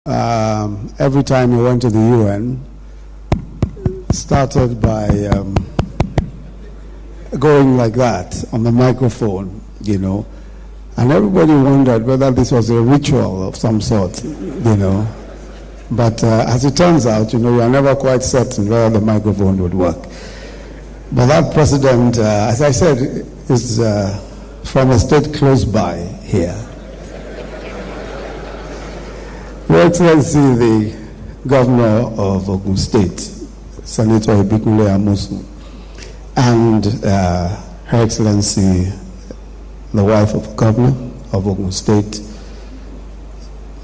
Every time he went to the UN, started by going like that on the microphone, and everybody wondered whether this was a ritual of some sort, But as it turns out, you are never quite certain whether the microphone would work. But that president, as I said, is from a state close by here. Your Excellency, the Governor of Ogun State, Senator Abeokuta Amosun, and Her Excellency, the wife of the Governor of Ogun State,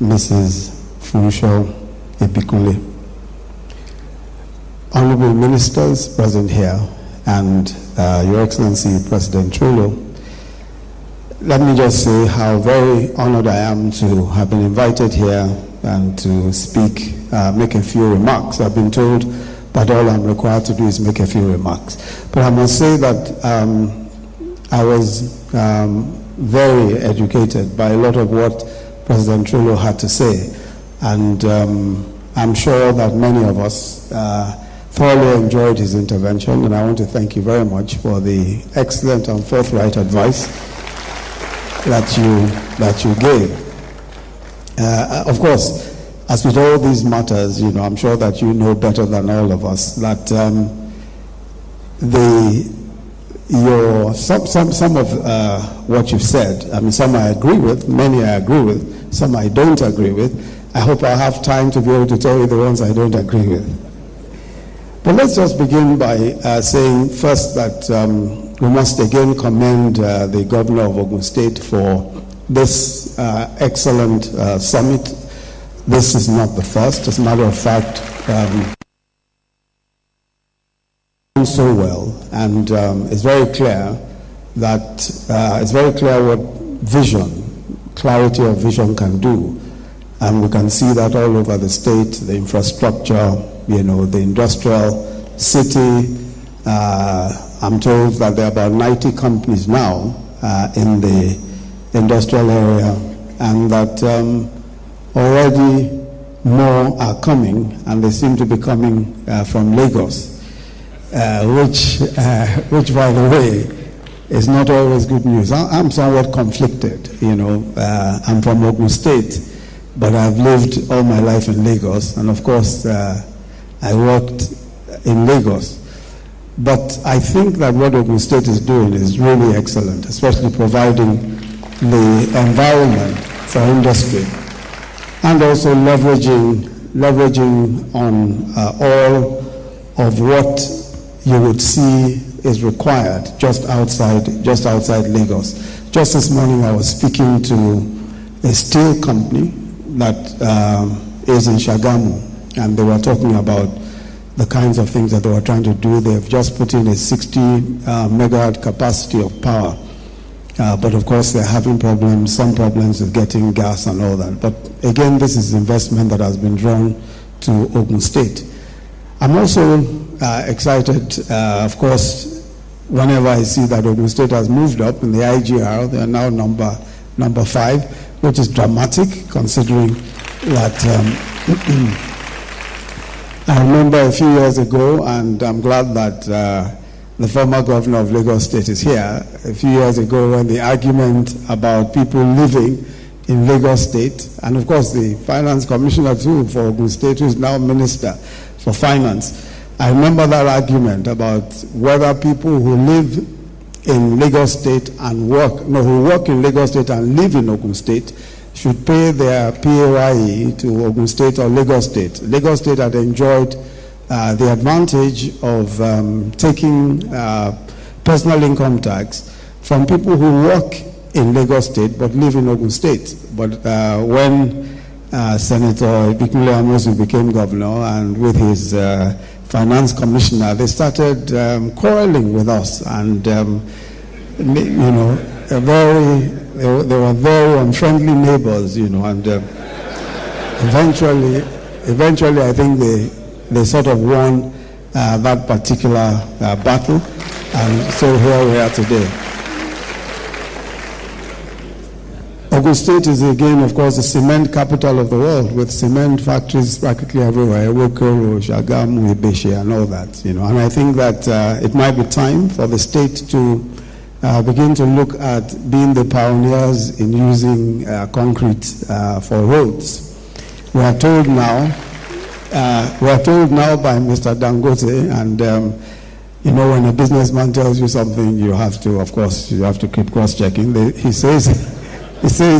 Mrs. Funsho Abeokuta, Honorable Ministers present here, and Your Excellency, President Trullo, let me just say how very honored I am to have been invited here and to speak, make a few remarks. I've been told that all I'm required to do is make a few remarks. But I must say that I was very educated by a lot of what President Trullo had to say. And I'm sure that many of us thoroughly enjoyed his intervention. And I want to thank you very much for the excellent and forthright advice that you gave. Of course, as with all these matters, I'm sure that you know better than all of us that some of what you've said, some I agree with, many I agree with, some I don't agree with. I hope I have time to be able to tell you the ones I don't agree with. But let's just begin by saying first that we must again commend the Governor of Ogun State for this excellent summit. This is not the first. As a matter of fact, so well, and it's very clear what vision, clarity of vision can do, and we can see that all over the state, the infrastructure, the industrial city. I'm told that there are about 90 companies now in the industrial area, and that already more are coming, and they seem to be coming from Lagos, which by the way, is not always good news. I'm somewhat conflicted, I'm from Ogun State, but I've lived all my life in Lagos, and of course, I worked in Lagos. But I think that what Ogun State is doing is really excellent, especially providing the environment for industry and also leveraging on all of what you would see is required just outside Lagos. Just this morning I was speaking to a steel company that is in Shagamu, and they were talking about the kinds of things that they were trying to do. They've just put in a 60 megawatt capacity of power. But of course, they're having some problems with getting gas and all that. But again, this is investment that has been drawn to Ogun State. I'm also excited, of course, whenever I see that Ogun State has moved up in the IGR. They are now number 5, which is dramatic, considering that I remember a few years ago, and I'm glad that the former governor of Lagos State is here. A few years ago, when the argument about people living in Lagos State, and of course the finance commissioner too for Ogun State, who is now minister for finance, I remember that argument about whether people who live in Lagos State and who work in Lagos State and live in Ogun State should pay their PAYE to Ogun State or Lagos State. Lagos State had enjoyed the advantage of taking personal income tax from people who work in Lagos State but live in Ogun State. But when Senator Abeokuta Amosun became governor, and with his finance commissioner, they started quarreling with us, and they were very unfriendly neighbors, and eventually I think they sort of won that particular battle, and so here we are today. Ogun State is again, of course, the cement capital of the world, with cement factories practically everywhere, Ewekoro, Shagamu, Ibeshe, and all that. And I think that it might be time for the state to begin to look at being the pioneers in using concrete for roads. We are told now by Mr. Dangote, and when a businessman tells you something, you have to, of course, keep cross-checking. He says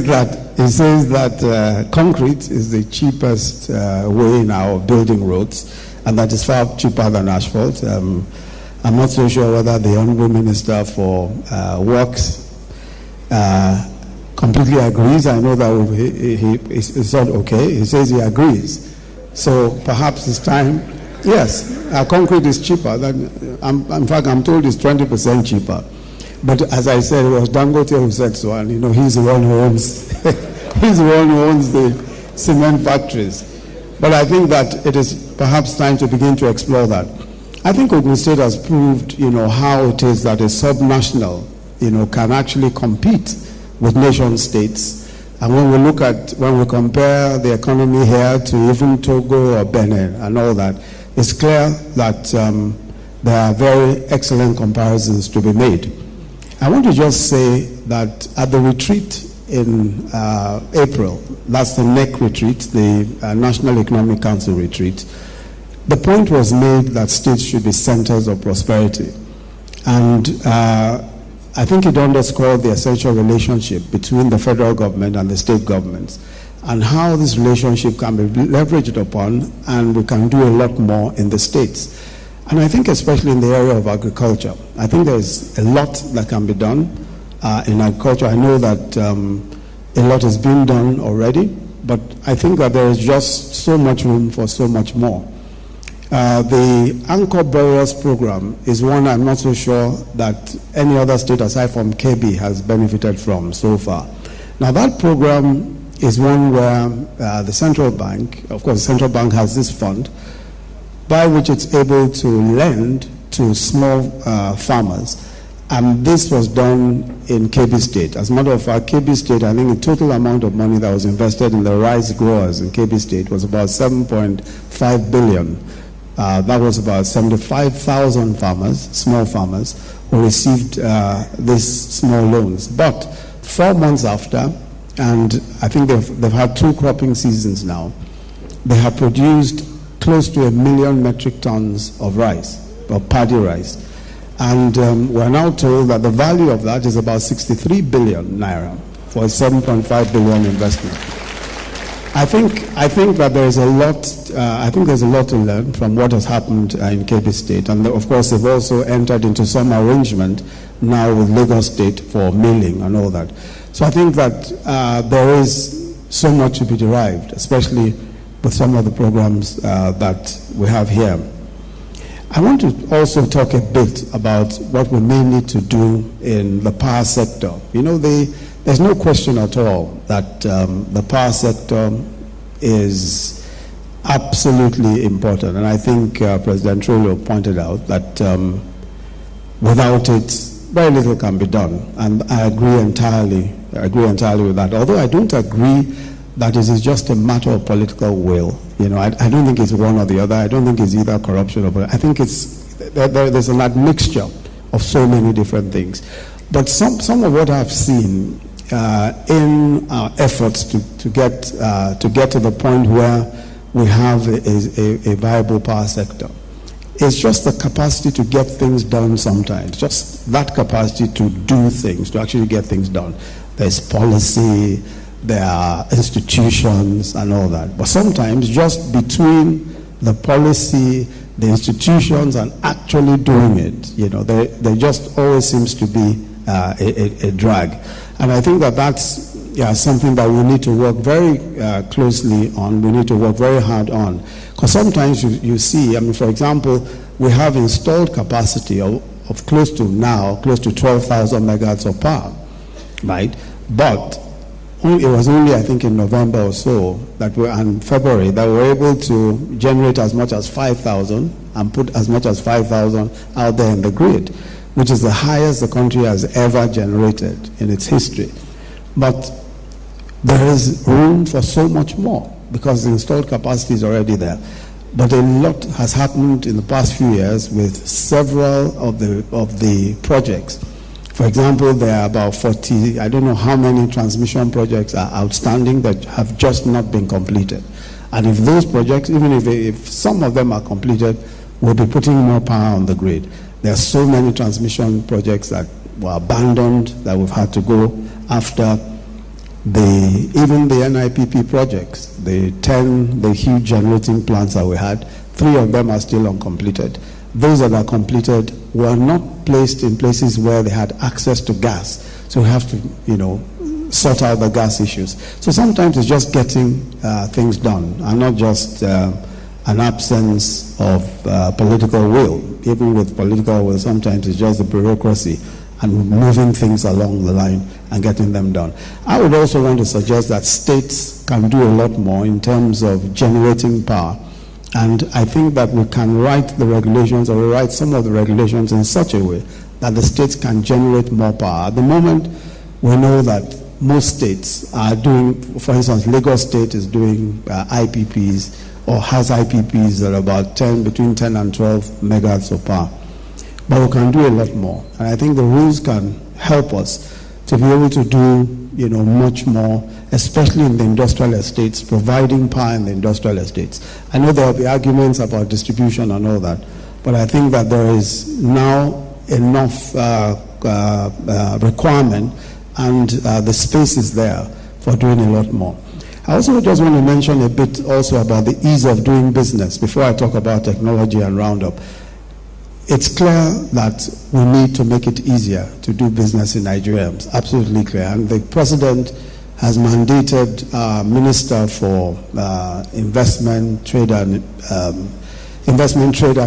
that concrete is the cheapest way now of building roads, and that is far cheaper than asphalt. I'm not so sure whether the Honorable Minister for Works completely agrees. I know that he said okay. He says he agrees. So perhaps it's time. Yes, concrete is cheaper. In fact, I'm told it's 20% cheaper. But as I said, it was Dangote who said so, and he's the one who owns the cement factories. But I think that it is perhaps time to begin to explore that. I think Ogun State has proved, how it is that a subnational, can actually compete with nation states. And when we compare the economy here to even Togo or Benin and all that, it's clear that there are very excellent comparisons to be made. I want to just say that at the retreat in April, that's the NEC retreat, the National Economic Council retreat, the point was made that states should be centers of prosperity. And I think it underscored the essential relationship between the federal government and the state governments, and how this relationship can be leveraged upon, and we can do a lot more in the states. And I think especially in the area of agriculture, I think there's a lot that can be done in agriculture. I know that a lot is being done already, but I think that there is just so much room for so much more. The Anchor Borrowers Program is one I'm not so sure that any other state aside from KB has benefited from so far. Now that program is one where the central bank, of course the central bank has this fund, by which it's able to lend to small farmers. And this was done in KB State. As a matter of fact, KB State, I think the total amount of money that was invested in the rice growers in KB State was about 7.5 billion. That was about 75,000 farmers, small farmers, who received these small loans. But 4 months after, and I think they've had 2 cropping seasons now, they have produced close to 1 million metric tons of rice, or paddy rice. And we're now told that the value of that is about 63 billion naira for a 7.5 billion investment. I think that there's a lot. I think there's a lot to learn from what has happened in KB State, and of course they've also entered into some arrangement now with Lagos State for milling and all that. So I think that there is so much to be derived, especially with some of the programs that we have here. I want to also talk a bit about what we may need to do in the power sector. There's no question at all that the power sector is absolutely important. And I think President Trullo pointed out that without it, very little can be done. And I agree entirely with that. Although I don't agree that it is just a matter of political will. I don't think it's one or the other. I don't think it's either corruption or, I think there's an admixture of so many different things. But some of what I've seen in our efforts to get to the point where we have a viable power sector, it's just the capacity to get things done sometimes, just that capacity to do things, to actually get things done. There's policy, there are institutions and all that. But sometimes just between the policy, the institutions, and actually doing it, there just always seems to be a drag. And I think that that's something that we need to work very closely on. We need to work very hard on. Because sometimes you see, for example, we have installed capacity of close to 12,000 megawatts of power, right? But it was only, I think, in November or so, and February, that we were able to generate as much as 5,000 and put as much as 5,000 out there in the grid, which is the highest the country has ever generated in its history. But There is room for so much more because the installed capacity is already there. But a lot has happened in the past few years with several of the projects. For example, there are about 40, I don't know how many transmission projects are outstanding that have just not been completed. And if those projects, even if some of them are completed, we'll be putting more power on the grid. There are so many transmission projects that were abandoned that we've had to go after. Even the NIPP projects, the huge generating plants that we had, 3 of them are still uncompleted. Those that are completed were not placed in places where they had access to gas. So we have to, sort out the gas issues. So sometimes it's just getting things done and not just an absence of political will. Even with political will, sometimes it's just the bureaucracy and moving things along the line and getting them done. I would also want to suggest that states can do a lot more in terms of generating power. And I think that we can write the regulations or rewrite some of the regulations in such a way that the states can generate more power. At the moment, we know that most states are doing, for instance, Lagos State is doing IPPs or has IPPs that are about between 10 and 12 megawatts of power. But we can do a lot more. And I think the rules can help us to be able to do, much more, especially in the industrial estates, providing power in the industrial estates. I know there will be arguments about distribution and all that, but I think that there is now enough requirement and the space is there for doing a lot more. I also just want to mention a bit also about the ease of doing business before I talk about technology and roundup. It's clear that we need to make it easier to do business in Nigeria. It's absolutely clear. And the president has mandated Minister for Investment, Trade and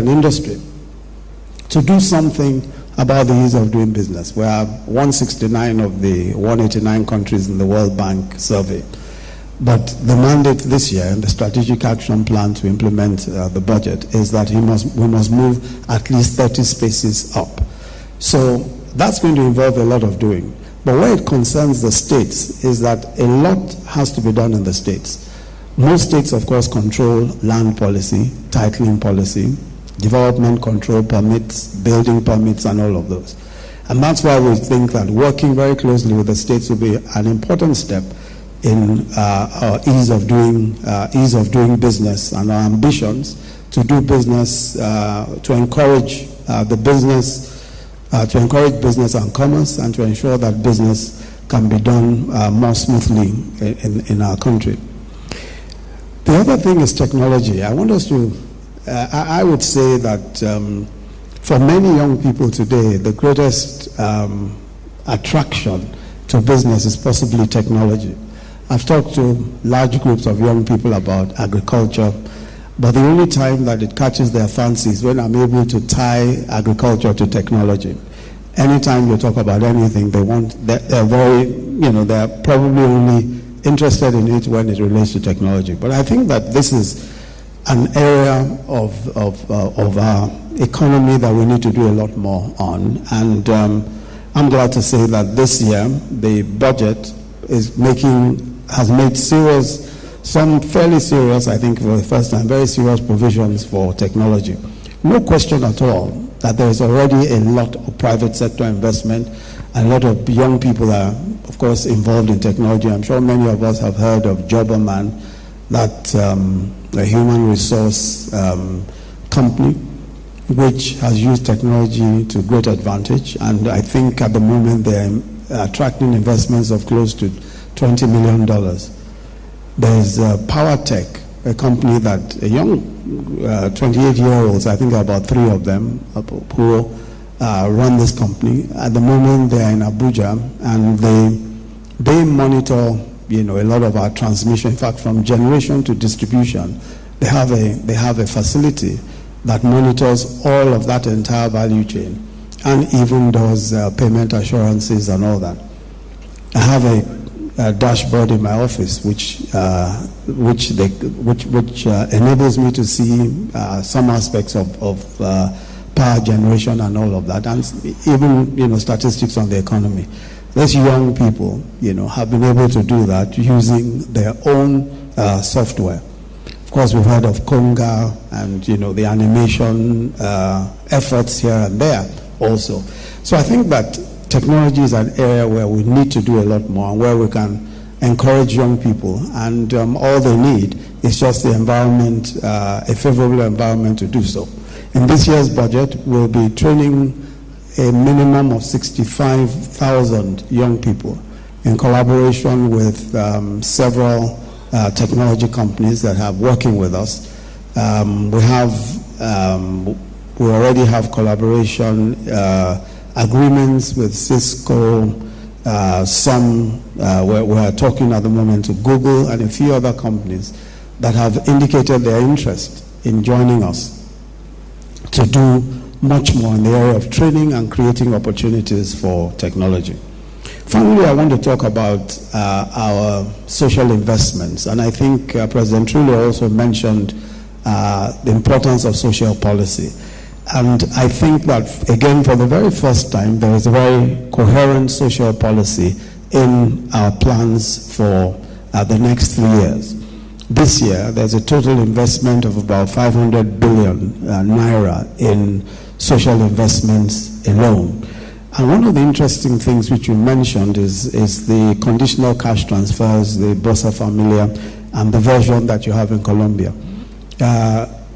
Industry to do something about the ease of doing business. We are 169 of the 189 countries in the World Bank survey. But the mandate this year and the strategic action plan to implement the budget is that we must move at least 30 spaces up. So that's going to involve a lot of doing. But where it concerns the states is that a lot has to be done in the states. Most states, of course, control land policy, titling policy, development control permits, building permits, and all of those. And that's why we think that working very closely with the states will be an important step in our ease of doing business and our ambitions to do business, to encourage business and commerce, and to ensure that business can be done more smoothly in our country. The other thing is technology. I want us to, I would say that for many young people today, the greatest attraction to business is possibly technology. I've talked to large groups of young people about agriculture, but the only time that it catches their fancy is when I'm able to tie agriculture to technology. Anytime you talk about anything, they're probably only interested in it when it relates to technology. But I think that this is an area of our economy that we need to do a lot more on. And I'm glad to say that this year the budget has made some fairly serious, I think for the first time, very serious provisions for technology. No question at all that there is already a lot of private sector investment and a lot of young people are, of course, involved in technology. I'm sure many of us have heard of Jobberman, that a human resource company which has used technology to great advantage. And I think at the moment they're attracting investments of close to $20 million. There's PowerTech, a company that young 28-year-olds, I think about 3 of them, who run this company. At the moment they're in Abuja, and they monitor a lot of our transmission. In fact, from generation to distribution, they have a facility that monitors all of that entire value chain and even does payment assurances and all that. I have a dashboard in my office which enables me to see some aspects of power generation and all of that, and even statistics on the economy. these young people, have been able to do that using their own software. Of course, we've heard of Conga and, the animation efforts here and there also. So I think that technology is an area where we need to do a lot more, and where we can encourage young people, and all they need is just the environment, a favorable environment to do so. In this year's budget, we'll be training a minimum of 65,000 young people in collaboration with several technology companies that are working with us. We already have collaboration agreements with Cisco, we're talking at the moment to Google and a few other companies that have indicated their interest in joining us to do much more in the area of training and creating opportunities for technology. Finally, I want to talk about our social investments, and I think President Trulli also mentioned the importance of social policy. And I think that, again, for the very first time, there is a very coherent social policy in our plans for the next 3 years. This year, there's a total investment of about 500 billion naira in social investments alone. And one of the interesting things which you mentioned is the conditional cash transfers, the Bolsa Familia, and the version that you have in Colombia.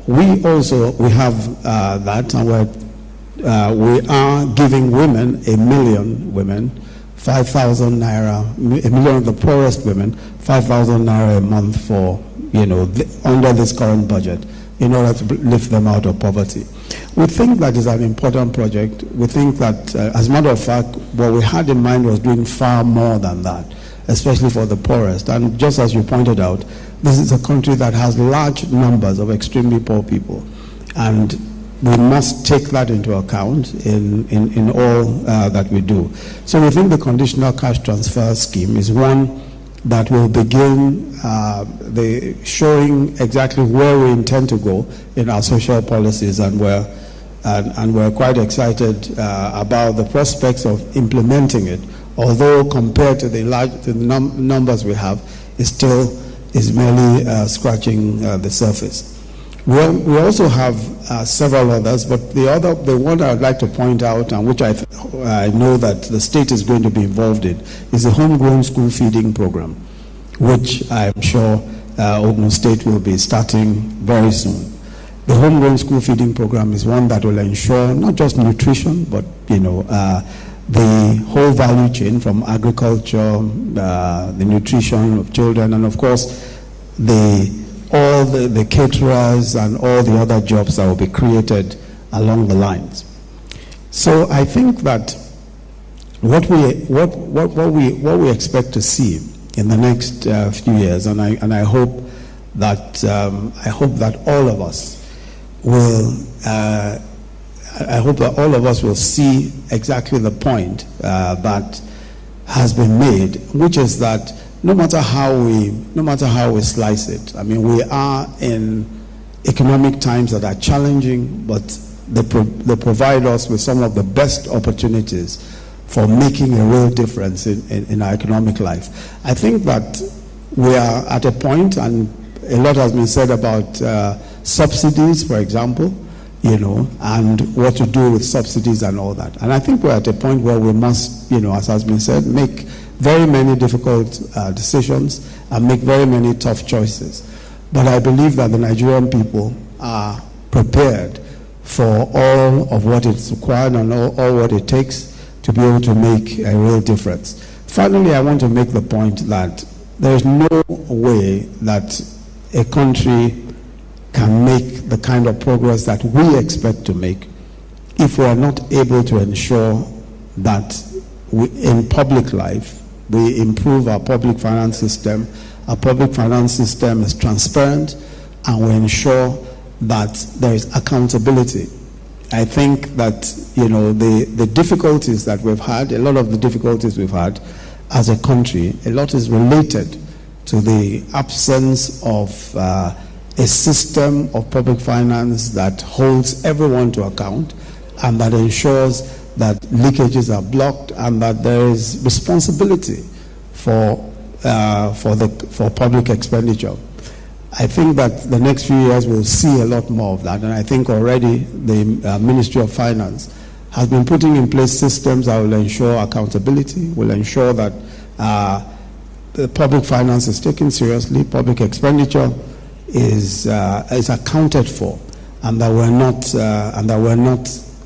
We have that, and we are giving women, 1 million women, 5,000 naira, 1 million of the poorest women, 5,000 naira a month for, under this current budget, in order to lift them out of poverty. We think that is an important project. We think that, as a matter of fact, what we had in mind was doing far more than that, especially for the poorest. And just as you pointed out, this is a country that has large numbers of extremely poor people, and we must take that into account in all that we do. So we think the conditional cash transfer scheme is one that will begin showing exactly where we intend to go in our social policies, and we're quite excited about the prospects of implementing it, although compared to the numbers we have, is merely scratching the surface. We also have several others, but the one I'd like to point out, and which I know that the state is going to be involved in, is the homegrown school feeding program, which I'm sure Ogun State will be starting very soon. The homegrown school feeding program is one that will ensure not just nutrition, but the whole value chain, from agriculture, the nutrition of children, and of course all the caterers and all the other jobs that will be created along the lines. So I think that what we expect to see in the next few years, and I hope that all of us will. I hope that all of us will see exactly the point that has been made, which is that no matter how we slice it, I mean, we are in economic times that are challenging, but they provide us with some of the best opportunities for making a real difference in our economic life. I think that we are at a point, and a lot has been said about subsidies, for example, and what to do with subsidies and all that. And I think we're at a point where we must, as has been said, make very many difficult decisions and make very many tough choices. But I believe that the Nigerian people are prepared for all of what is required and all what it takes to be able to make a real difference. Finally, I want to make the point that there is no way that a country can make the kind of progress that we expect to make if we are not able to ensure that in public life we improve our public finance system. Our public finance system is transparent, and we ensure that there is accountability. I think that the difficulties that we've had, a lot of the difficulties we've had as a country, a lot is related to the absence of a system of public finance that holds everyone to account and that ensures that leakages are blocked, and that there is responsibility for public expenditure. I think that the next few years we'll see a lot more of that, and I think already the Ministry of Finance has been putting in place systems that will ensure accountability, will ensure that the public finance is taken seriously, public expenditure is accounted for, and that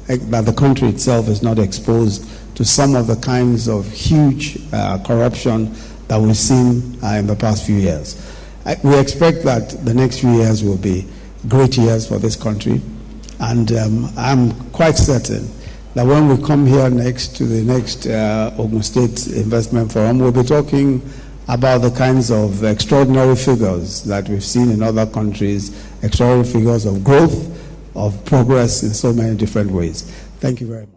that the country itself is not exposed to some of the kinds of huge corruption that we've seen in the past few years. We expect that the next few years will be great years for this country, and I'm quite certain that when we come here next to the next Ogun State Investment Forum, we'll be talking about the kinds of extraordinary figures that we've seen in other countries, extraordinary figures of growth, of progress in so many different ways. Thank you very much.